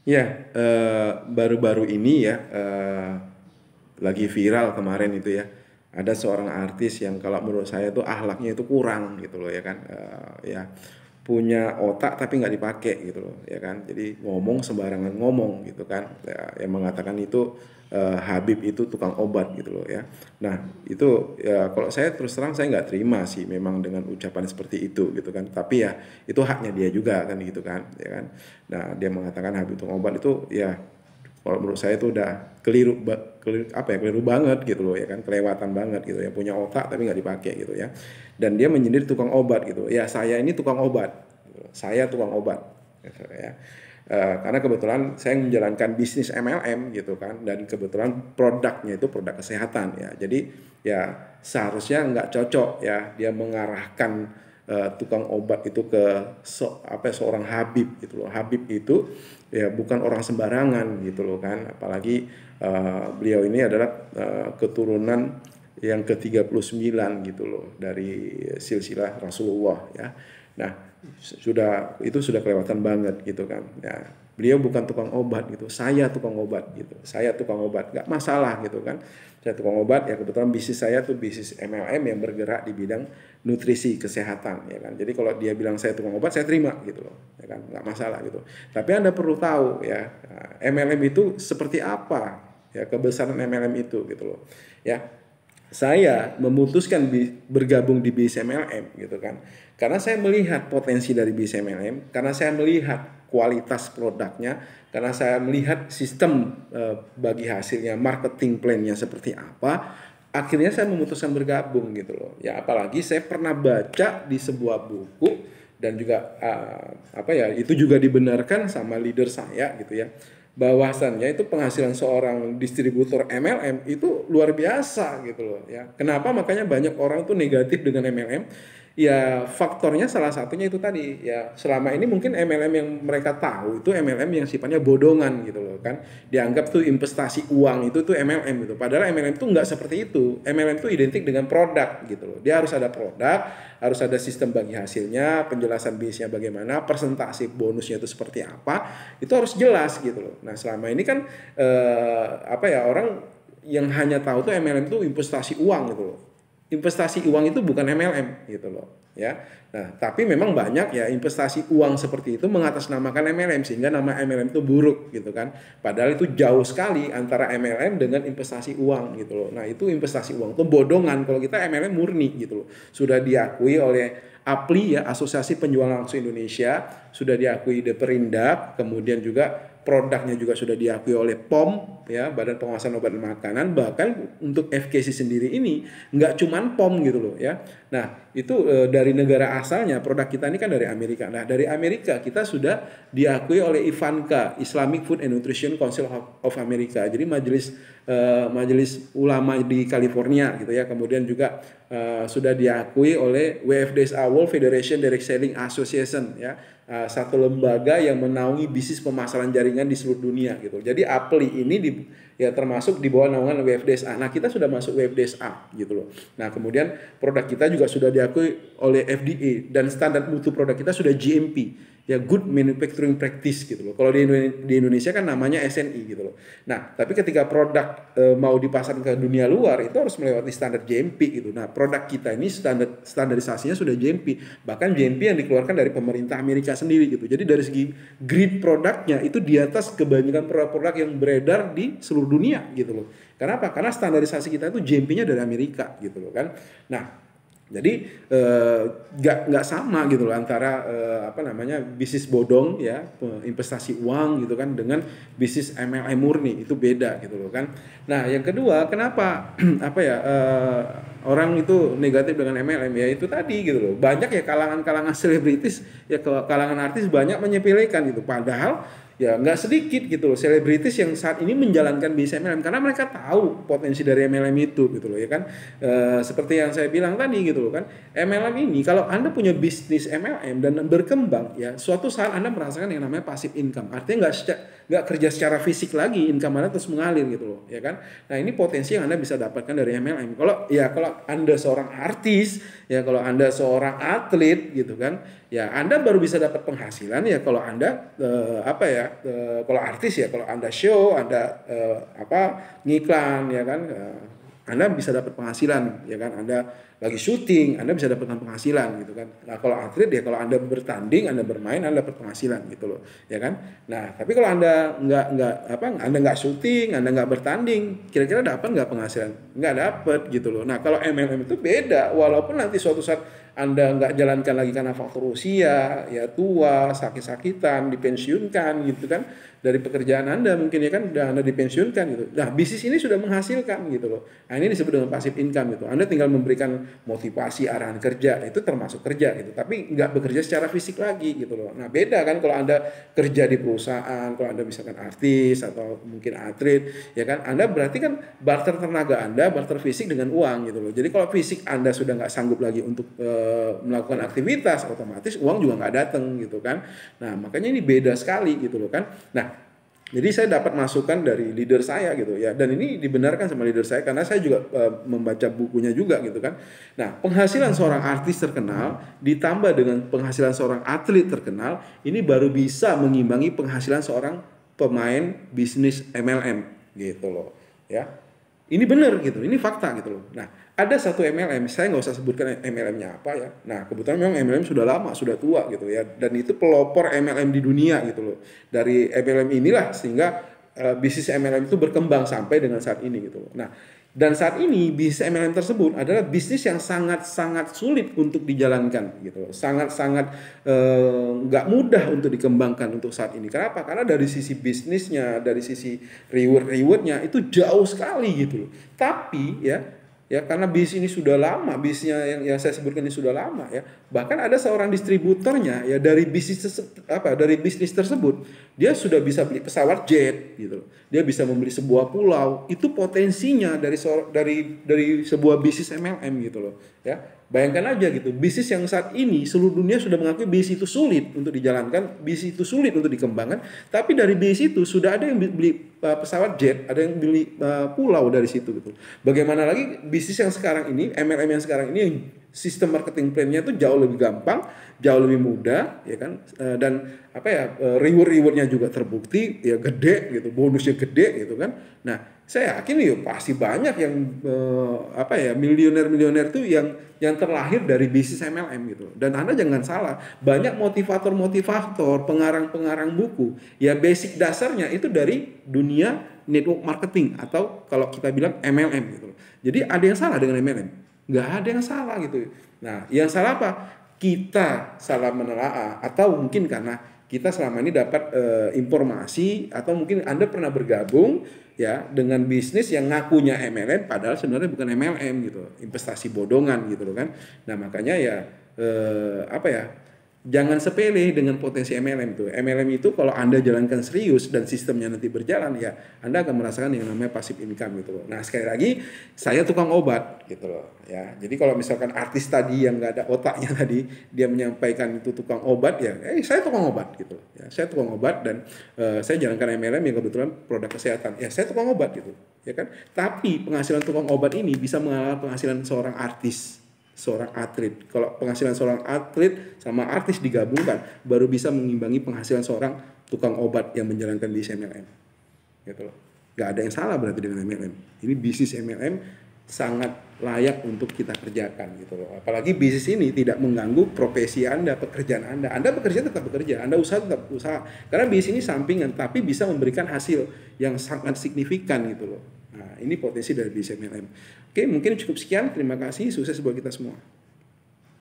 Ya, baru-baru ini ya, lagi viral kemarin itu ya. Ada seorang artis yang kalau menurut saya tuh akhlaknya itu kurang gitu loh ya kan. Ya punya otak tapi nggak dipakai gitu loh ya kan. Jadi ngomong sembarangan ngomong gitu kan. Ya, yang mengatakan itu Habib itu tukang obat gitu loh ya. Nah itu ya kalau saya terus terang saya nggak terima sih memang dengan ucapan seperti itu gitu kan. Tapi ya itu haknya dia juga kan gitu kan ya kan. Nah dia mengatakan Habib tukang obat itu ya kalau menurut saya itu udah keliru banget gitu loh ya kan, kelewatan banget gitu ya, punya otak tapi nggak dipakai gitu ya. Dan dia menyindir tukang obat gitu ya, saya ini tukang obat gitu. Saya tukang obat gitu ya. Karena kebetulan saya menjalankan bisnis MLM gitu kan, dan kebetulan produknya itu produk kesehatan ya, jadi ya seharusnya nggak cocok ya dia mengarahkan tukang obat itu ke seorang Habib gitu loh. Habib itu ya bukan orang sembarangan gitu loh kan, apalagi beliau ini adalah keturunan yang ke-39 gitu loh dari silsilah Rasulullah ya. Nah, sudah kelewatan banget gitu kan. Ya, beliau bukan tukang obat gitu. Saya tukang obat gitu. Saya tukang obat, nggak masalah gitu kan. Saya tukang obat ya, kebetulan bisnis saya tuh bisnis MLM yang bergerak di bidang nutrisi kesehatan ya kan. Jadi kalau dia bilang saya tukang obat, saya terima gitu loh. Ya kan, nggak masalah gitu. Tapi Anda perlu tahu ya, MLM itu seperti apa ya, kebesaran MLM itu gitu loh. Ya, saya memutuskan bergabung di bisnis MLM gitu kan, karena saya melihat potensi dari bisnis MLM, karena saya melihat kualitas produknya, karena saya melihat sistem bagi hasilnya, marketing plan-nya seperti apa, akhirnya saya memutuskan bergabung gitu loh ya. Apalagi saya pernah baca di sebuah buku, dan juga apa ya, itu juga dibenarkan sama leader saya gitu ya, bahwasannya itu penghasilan seorang distributor MLM itu luar biasa gitu loh ya. Kenapa makanya banyak orang tuh negatif dengan MLM? Ya faktornya salah satunya itu tadi ya, selama ini mungkin MLM yang mereka tahu itu MLM yang sifatnya bodongan gitu loh kan. Dianggap tuh investasi uang itu tuh MLM gitu. Padahal MLM tuh nggak seperti itu. MLM tuh identik dengan produk gitu loh. Dia harus ada produk, harus ada sistem bagi hasilnya, penjelasan bisnisnya bagaimana, persentase bonusnya itu seperti apa, itu harus jelas gitu loh. Nah selama ini kan apa ya, orang yang hanya tahu tuh MLM tuh investasi uang gitu loh. Investasi uang itu bukan MLM gitu loh ya. Nah tapi memang banyak ya investasi uang seperti itu mengatasnamakan MLM, sehingga nama MLM itu buruk gitu kan. Padahal itu jauh sekali antara MLM dengan investasi uang gitu loh. Nah itu investasi uang itu bodongan, kalau kita MLM murni gitu loh. Sudah diakui oleh APLI ya, Asosiasi Penjual Langsung Indonesia, sudah diakui Deperindak, kemudian juga produknya juga sudah diakui oleh POM ya, Badan Pengawasan Obat dan Makanan. Bahkan untuk FKC sendiri ini nggak cuman POM gitu loh ya. Nah itu dari negara asalnya, produk kita ini kan dari Amerika. Nah dari Amerika kita sudah diakui oleh IFANCA, Islamic Food and Nutrition Council of America, jadi majelis ulama di California gitu ya. Kemudian juga sudah diakui oleh WFDSA, World Federation Direct Selling Association ya, satu lembaga yang menaungi bisnis pemasaran jaringan di seluruh dunia gitu. Jadi APLI ini ya termasuk di bawah naungan WFDSA. Nah kita sudah masuk WFDSA gitu loh. Nah kemudian produk kita juga sudah diakui oleh FDA, dan standar mutu produk kita sudah GMP ya, Good Manufacturing Practice gitu loh. Kalau di Indonesia kan namanya SNI gitu loh. Nah tapi ketika produk mau dipasarkan ke dunia luar itu harus melewati standar GMP gitu. Nah produk kita ini standarisasinya sudah GMP, bahkan GMP yang dikeluarkan dari pemerintah Amerika sendiri gitu. Jadi dari segi grade produknya itu di atas kebanyakan produk-produk yang beredar di seluruh dunia gitu loh. Kenapa? Karena standarisasi kita itu GMP-nya dari Amerika gitu loh kan. Nah jadi nggak sama gitu loh antara apa namanya, bisnis bodong ya, investasi uang gitu kan, dengan bisnis MLM murni, itu beda gitu loh kan. Nah yang kedua, kenapa apa ya, orang itu negatif dengan MLM ya, itu tadi gitu loh. Banyak ya kalangan selebritis ya, kalangan artis banyak menyepelekan gitu. Padahal ya nggak sedikit gitu loh selebritis yang saat ini menjalankan bisnis MLM, karena mereka tahu potensi dari MLM itu gitu loh ya kan. Seperti yang saya bilang tadi gitu loh kan, MLM ini kalau Anda punya bisnis MLM dan berkembang ya, suatu saat Anda merasakan yang namanya passive income. Artinya nggak kerja secara fisik lagi, income Anda terus mengalir gitu loh ya kan. Nah ini potensi yang Anda bisa dapatkan dari MLM. Kalau Anda seorang artis Ya kalau Anda seorang atlet gitu kan, ya Anda baru bisa dapat penghasilan ya kalau Anda kalau artis ya kalau Anda show, Anda ngiklan ya kan, Anda bisa dapat penghasilan ya kan, Anda lagi syuting Anda bisa dapatkan penghasilan gitu kan. Nah kalau atlet ya kalau Anda bertanding, Anda bermain, Anda dapat penghasilan gitu loh ya kan. Nah tapi kalau Anda Anda nggak syuting, Anda nggak bertanding, kira-kira dapat nggak penghasilan? Nggak dapat gitu loh. Nah kalau MLM itu beda, walaupun nanti suatu saat Anda nggak jalankan lagi karena faktor usia, ya tua, sakit-sakitan, dipensiunkan gitu kan, dari pekerjaan Anda mungkin ya kan, udah Anda dipensiunkan gitu. Nah bisnis ini sudah menghasilkan gitu loh. Nah ini disebut dengan passive income gitu. Anda tinggal memberikan motivasi, arahan kerja, itu termasuk kerja gitu. Tapi nggak bekerja secara fisik lagi gitu loh. Nah beda kan kalau Anda kerja di perusahaan, kalau Anda misalkan artis atau mungkin atlet, ya kan, Anda berarti kan barter tenaga Anda, barter fisik dengan uang gitu loh. Jadi kalau fisik Anda sudah nggak sanggup lagi untuk melakukan aktivitas, otomatis uang juga nggak datang gitu kan. Nah makanya ini beda sekali gitu loh kan. Nah jadi saya dapat masukan dari leader saya gitu ya, dan ini dibenarkan sama leader saya karena saya juga membaca bukunya juga gitu kan. Nah penghasilan seorang artis terkenal ditambah dengan penghasilan seorang atlet terkenal, ini baru bisa mengimbangi penghasilan seorang pemain bisnis MLM gitu loh ya. Ini benar gitu, ini fakta gitu loh. Nah, ada satu MLM, saya nggak usah sebutkan MLM-nya apa ya. Nah, kebetulan memang MLM sudah lama, sudah tua gitu ya. Dan itu pelopor MLM di dunia gitu loh. Dari MLM inilah sehingga bisnis MLM itu berkembang sampai dengan saat ini gitu loh. Nah, dan saat ini bisnis MLM tersebut adalah bisnis yang sangat-sangat sulit untuk dijalankan gitu loh. Sangat-sangat nggak mudah untuk dikembangkan untuk saat ini. Kenapa? Karena dari sisi bisnisnya, dari sisi rewardnya itu jauh sekali gitu loh. Tapi ya karena bisnis ini sudah lama, bisnisnya yang saya sebutkan ini sudah lama ya. Bahkan ada seorang distributornya ya dari bisnis tersebut, dia sudah bisa beli pesawat jet gitu loh. Dia bisa membeli sebuah pulau. Itu potensinya dari sebuah bisnis MLM gitu loh ya. Bayangkan aja gitu, bisnis yang saat ini seluruh dunia sudah mengakui bisnis itu sulit untuk dijalankan, bisnis itu sulit untuk dikembangkan, tapi dari bisnis itu sudah ada yang beli pesawat jet, ada yang beli pulau dari situ gitu. Bagaimana lagi bisnis yang sekarang ini, MLM yang sekarang ini, yang sistem marketing plan-nya itu jauh lebih gampang, jauh lebih mudah, ya kan, dan rewardnya juga terbukti, ya gede gitu, bonusnya gede gitu kan. Nah saya yakin ya pasti banyak yang miliuner tuh yang terlahir dari bisnis MLM gitu. Dan Anda jangan salah, banyak motivator, pengarang buku, ya basic dasarnya itu dari dunia network marketing atau kalau kita bilang MLM gitu. Jadi ada yang salah dengan MLM? Nggak ada yang salah gitu. Nah, yang salah apa? Kita salah menelaah atau mungkin karena kita selama ini dapat informasi atau mungkin Anda pernah bergabung ya dengan bisnis yang ngakunya MLM padahal sebenarnya bukan MLM gitu, investasi bodongan gitu loh kan. Nah makanya jangan sepele dengan potensi MLM itu. MLM itu kalau Anda jalankan serius dan sistemnya nanti berjalan ya Anda akan merasakan yang namanya passive income gitu loh. Nah sekali lagi saya tukang obat gitu loh ya. Jadi kalau misalkan artis tadi yang nggak ada otaknya tadi dia menyampaikan itu tukang obat ya, saya tukang obat gitu loh. Ya, saya tukang obat dan saya jalankan MLM yang kebetulan produk kesehatan. Ya saya tukang obat gitu ya kan. Tapi penghasilan tukang obat ini bisa mengalahkan penghasilan seorang artis, seorang atlet. Kalau penghasilan seorang atlet sama artis digabungkan baru bisa mengimbangi penghasilan seorang tukang obat yang menjalankan bisnis MLM gitu loh. Gak ada yang salah berarti dengan MLM. Ini bisnis MLM sangat layak untuk kita kerjakan gitu loh. Apalagi bisnis ini tidak mengganggu profesi Anda, pekerjaan Anda. Anda bekerja tetap bekerja, Anda usaha tetap usaha. Karena bisnis ini sampingan tapi bisa memberikan hasil yang sangat signifikan gitu loh. Nah, ini potensi dari bisnis MLM. Oke, mungkin cukup sekian. Terima kasih. Sukses buat kita semua.